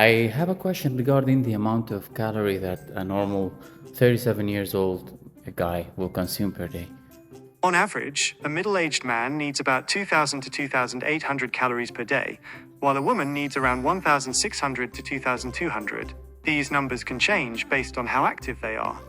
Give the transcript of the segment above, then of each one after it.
I have a question regarding the amount of calorie that a normal 37 years old guy will consume per day. On average, a middle-aged man needs about 2,000 to 2,800 calories per day, while a woman needs around 1,600 to 2,200. These numbers can change based on how active they are.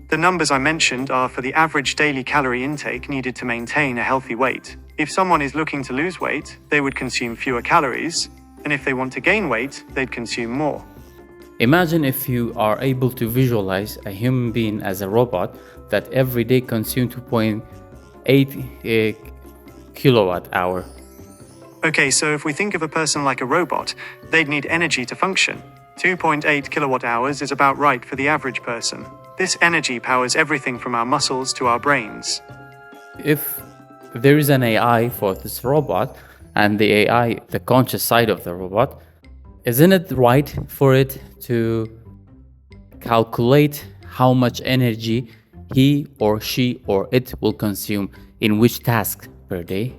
The numbers I mentioned are for the average daily calorie intake needed to maintain a healthy weight. If someone is looking to lose weight, they would consume fewer calories, and if they want to gain weight, they'd consume more. Imagine if you are able to visualize a human being as a robot that every day consumes 2.8 kilowatt hour. Okay, so if we think of a person like a robot, they'd need energy to function. 2.8 kilowatt hours is about right for the average person. This energy powers everything from our muscles to our brains. If there is an AI for this robot, and the AI, the conscious side of the robot, isn't it right for it to calculate how much energy he or she or it will consume in which task per day?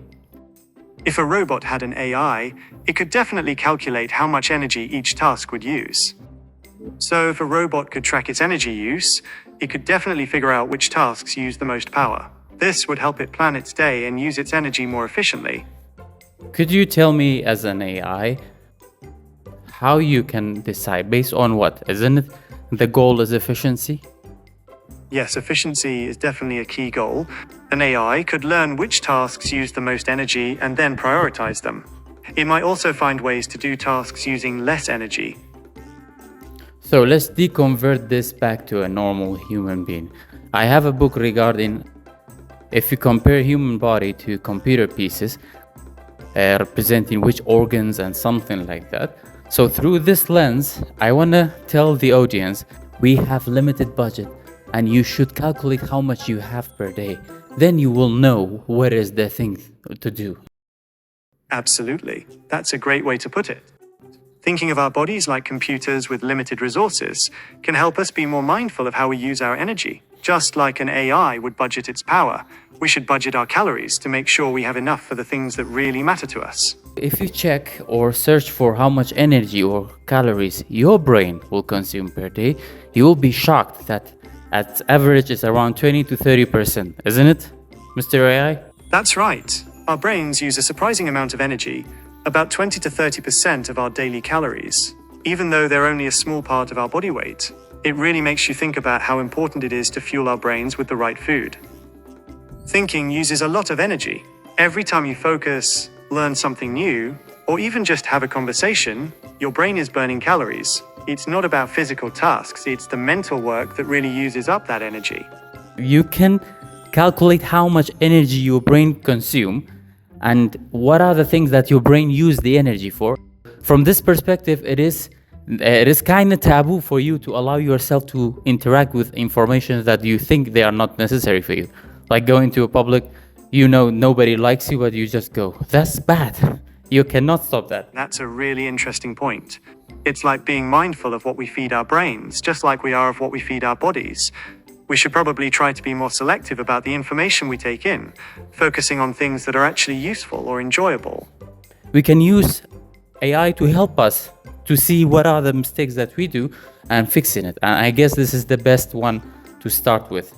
If a robot had an AI, it could definitely calculate how much energy each task would use. So if a robot could track its energy use, it could definitely figure out which tasks use the most power. This would help it plan its day and use its energy more efficiently. Could you tell me, as an AI, how you can decide based on what? Isn't it the goal is efficiency? Yes, efficiency is definitely a key goal. An AI could learn which tasks use the most energy and then prioritize them. It might also find ways to do tasks using less energy. So let's deconvert this back to a normal human being. I have a book regarding if you compare human body to computer pieces, representing which organs and something like that. So through this lens, I want to tell the audience, we have limited budget and you should calculate how much you have per day. Then you will know what is the thing to do. Absolutely. That's a great way to put it. Thinking of our bodies like computers with limited resources can help us be more mindful of how we use our energy. Just like an AI would budget its power, we should budget our calories to make sure we have enough for the things that really matter to us. If you check or search for how much energy or calories your brain will consume per day, you will be shocked that at average it's around 20 to 30%, isn't it, Mr. AI? That's right. Our brains use a surprising amount of energy, about 20 to 30% of our daily calories. Even though they're only a small part of our body weight, it really makes you think about how important it is to fuel our brains with the right food. Thinking uses a lot of energy. Every time you focus, learn something new, or even just have a conversation, your brain is burning calories. It's not about physical tasks, it's the mental work that really uses up that energy. You can calculate how much energy your brain consumes and what are the things that your brain use the energy for. From this perspective, it is kind of taboo for you to allow yourself to interact with information that you think they are not necessary for you. Like going to a public, nobody likes you, but you just go. That's bad. You cannot stop that. That's a really interesting point. It's like being mindful of what we feed our brains, just like we are of what we feed our bodies. We should probably try to be more selective about the information we take in, focusing on things that are actually useful or enjoyable. We can use AI to help us to see what are the mistakes that we do and fixing it. And I guess this is the best one to start with.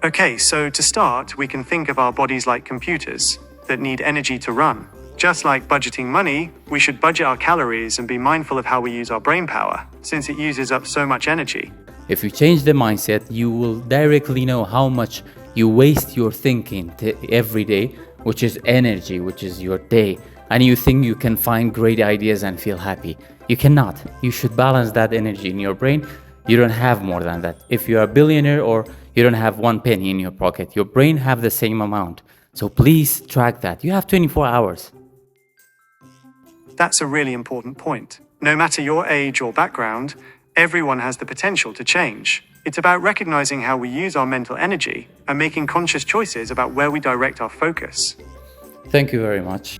Okay, so to start, we can think of our bodies like computers that need energy to run. Just like budgeting money, we should budget our calories and be mindful of how we use our brain power, since it uses up so much energy. If you change the mindset, you will directly know how much you waste your thinking every day, which is energy, which is your day. And you think you can find great ideas and feel happy. You cannot. You should balance that energy in your brain. You don't have more than that. If you're a billionaire or you don't have 1 penny in your pocket, your brain have the same amount. So please track that. You have 24 hours. That's a really important point. No matter your age or background, everyone has the potential to change. It's about recognizing how we use our mental energy and making conscious choices about where we direct our focus. Thank you very much.